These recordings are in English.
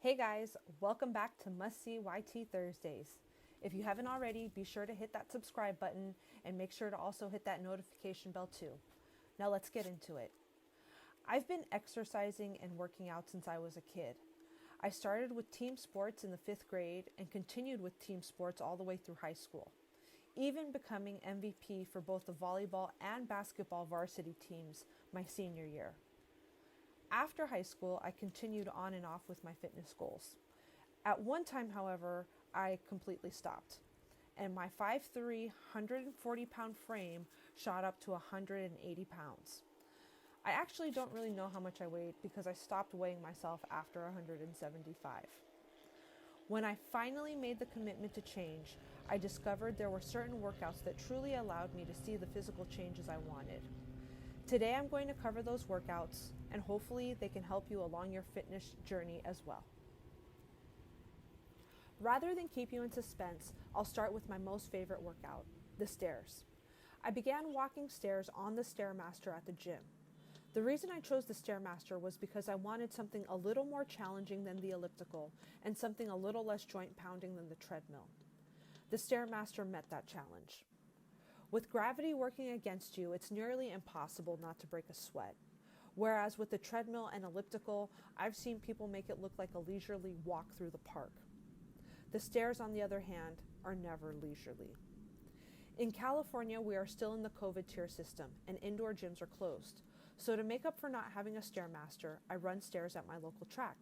Hey guys, welcome back to Must See YT Thursdays. If you haven't already, be sure to hit that subscribe button and make sure to also hit that notification bell too. Now let's get into it. I've been exercising and working out since I was a kid. I started with team sports in the 5th grade and continued with team sports all the way through high school, even becoming MVP for both the volleyball and basketball varsity teams my senior year. After high school, I continued on and off with my fitness goals. At one time, however, I completely stopped, and my 5'3", 140-pound frame shot up to 180 pounds. I actually don't really know how much I weighed because I stopped weighing myself after 175. When I finally made the commitment to change, I discovered there were certain workouts that truly allowed me to see the physical changes I wanted. Today I'm going to cover those workouts, and hopefully they can help you along your fitness journey as well. Rather than keep you in suspense, I'll start with my most favorite workout, the stairs. I began walking stairs on the Stairmaster at the gym. The reason I chose the Stairmaster was because I wanted something a little more challenging than the elliptical and something a little less joint pounding than the treadmill. The Stairmaster met that challenge. With gravity working against you, it's nearly impossible not to break a sweat. Whereas with the treadmill and elliptical, I've seen people make it look like a leisurely walk through the park. The stairs, on the other hand, are never leisurely. In California, we are still in the COVID tier system, and indoor gyms are closed. So to make up for not having a Stairmaster, I run stairs at my local track.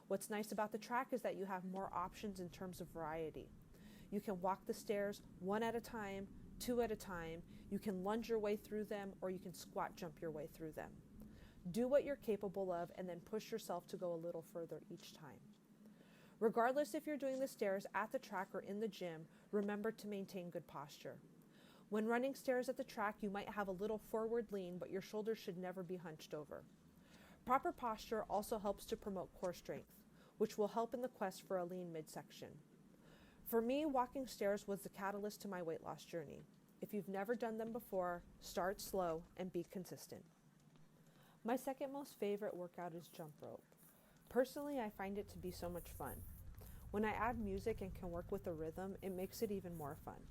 What's nice about the track is that you have more options in terms of variety. You can walk the stairs one at a time, two at a time, you can lunge your way through them, or you can squat jump your way through them. Do what you're capable of and then push yourself to go a little further each time. Regardless if you're doing the stairs at the track or in the gym, remember to maintain good posture. When running stairs at the track, you might have a little forward lean, but your shoulders should never be hunched over. Proper posture also helps to promote core strength, which will help in the quest for a lean midsection. For me, walking stairs was the catalyst to my weight loss journey. If you've never done them before, start slow and be consistent. My second most favorite workout is jump rope. Personally, I find it to be so much fun. When I add music and can work with the rhythm, it makes it even more fun.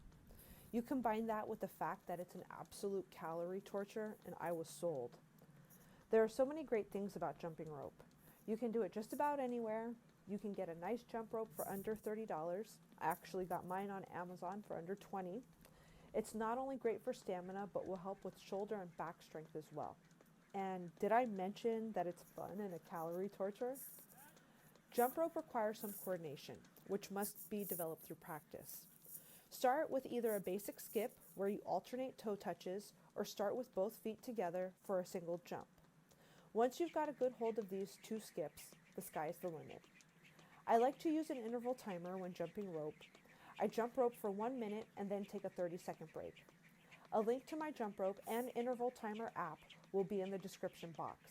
You combine that with the fact that it's an absolute calorie torture, and I was sold. There are so many great things about jumping rope. You can do it just about anywhere. You can get a nice jump rope for under $30. I actually got mine on Amazon for under $20. It's not only great for stamina, but will help with shoulder and back strength as well. And did I mention that it's fun and a calorie torture? Jump rope requires some coordination, which must be developed through practice. Start with either a basic skip, where you alternate toe touches, or start with both feet together for a single jump. Once you've got a good hold of these two skips, the sky's the limit. I like to use an interval timer when jumping rope. I jump rope for 1 minute and then take a 30-second break. A link to my jump rope and interval timer app will be in the description box.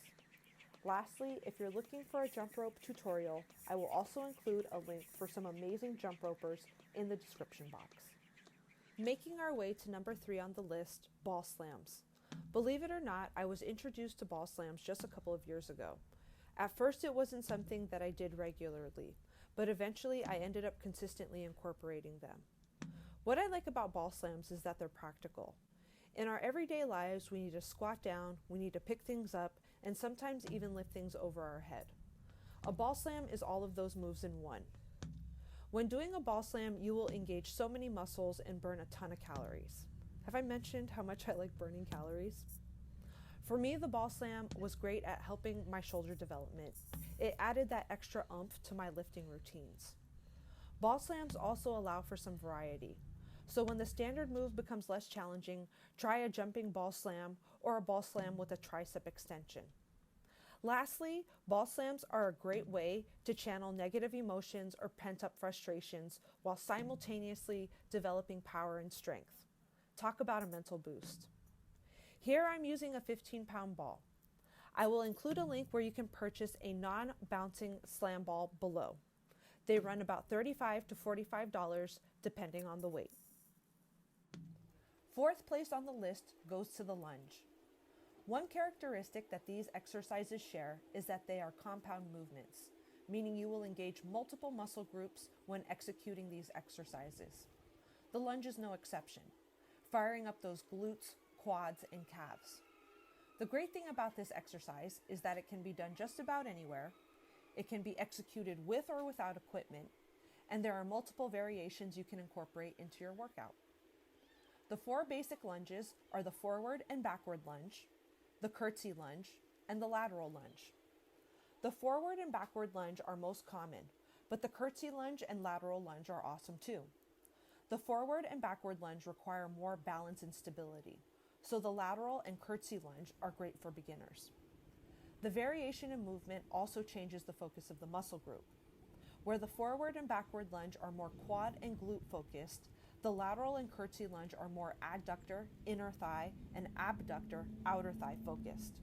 Lastly, if you're looking for a jump rope tutorial, I will also include a link for some amazing jump ropers in the description box. Making our way to number 3 on the list, ball slams. Believe it or not, I was introduced to ball slams just a couple of years ago. At first, it wasn't something that I did regularly, but eventually I ended up consistently incorporating them. What I like about ball slams is that they're practical. In our everyday lives, we need to squat down, we need to pick things up, and sometimes even lift things over our head. A ball slam is all of those moves in one. When doing a ball slam, you will engage so many muscles and burn a ton of calories. Have I mentioned how much I like burning calories? For me, the ball slam was great at helping my shoulder development. It added that extra oomph to my lifting routines. Ball slams also allow for some variety. So when the standard move becomes less challenging, try a jumping ball slam or a ball slam with a tricep extension. Lastly, ball slams are a great way to channel negative emotions or pent-up frustrations while simultaneously developing power and strength. Talk about a mental boost. Here I'm using a 15-pound ball. I will include a link where you can purchase a non-bouncing slam ball below. They run about $35 to $45 depending on the weight. Fourth place on the list goes to the lunge. One characteristic that these exercises share is that they are compound movements, meaning you will engage multiple muscle groups when executing these exercises. The lunge is no exception, firing up those glutes, quads, and calves. The great thing about this exercise is that it can be done just about anywhere, it can be executed with or without equipment, and there are multiple variations you can incorporate into your workout. The 4 basic lunges are the forward and backward lunge, the curtsy lunge, and the lateral lunge. The forward and backward lunge are most common, but the curtsy lunge and lateral lunge are awesome too. The forward and backward lunge require more balance and stability, so the lateral and curtsy lunge are great for beginners. The variation in movement also changes the focus of the muscle group. Where the forward and backward lunge are more quad and glute focused, the lateral and curtsy lunge are more adductor, inner thigh, and abductor, outer thigh focused.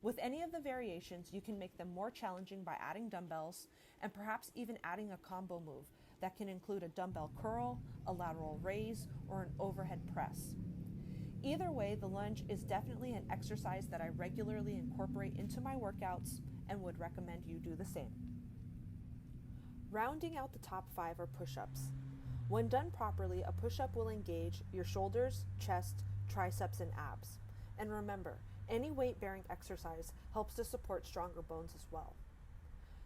With any of the variations, you can make them more challenging by adding dumbbells and perhaps even adding a combo move that can include a dumbbell curl, a lateral raise, or an overhead press. Either way, the lunge is definitely an exercise that I regularly incorporate into my workouts and would recommend you do the same. Rounding out the top 5 are push-ups. When done properly, a push-up will engage your shoulders, chest, triceps, and abs. And remember, any weight-bearing exercise helps to support stronger bones as well.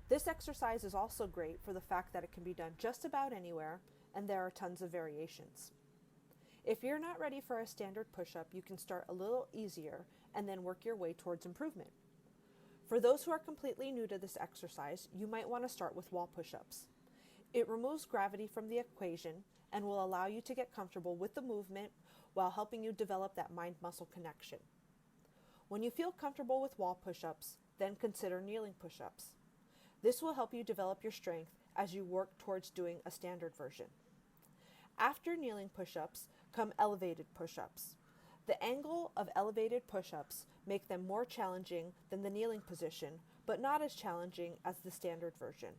This exercise is also great for the fact that it can be done just about anywhere, and there are tons of variations. If you're not ready for a standard push-up, you can start a little easier and then work your way towards improvement. For those who are completely new to this exercise, you might want to start with wall push-ups. It removes gravity from the equation and will allow you to get comfortable with the movement while helping you develop that mind-muscle connection. When you feel comfortable with wall push-ups, then consider kneeling push-ups. This will help you develop your strength as you work towards doing a standard version. After kneeling push-ups come elevated push-ups. The angle of elevated push-ups make them more challenging than the kneeling position, but not as challenging as the standard version.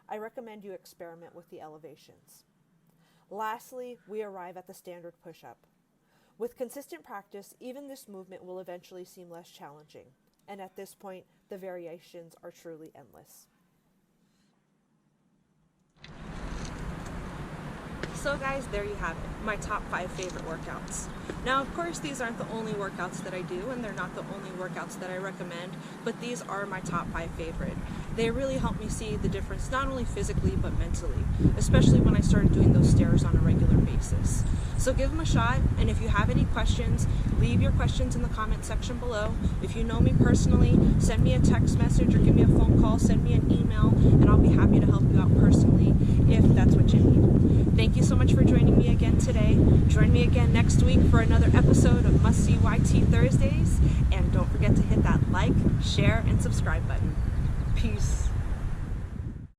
I recommend you experiment with the elevations. Lastly, we arrive at the standard push-up. With consistent practice, even this movement will eventually seem less challenging, and at this point, the variations are truly endless. So guys, there you have it, my top 5 favorite workouts. Now, of course, these aren't the only workouts that I do, and they're not the only workouts that I recommend, but these are my top 5 favorite. They really help me see the difference, not only physically, but mentally, especially when I started doing those stairs on a regular basis. So give them a shot, and if you have any questions, leave your questions in the comment section below. If you know me personally, send me a text message or give me a phone call, send me an email, and I'll be happy to help you out personally if that's what you need. Thank you so much for joining me again today. Join me again next week for another episode of Must See YT Thursdays, and don't forget to hit that like, share, and subscribe button. Peace.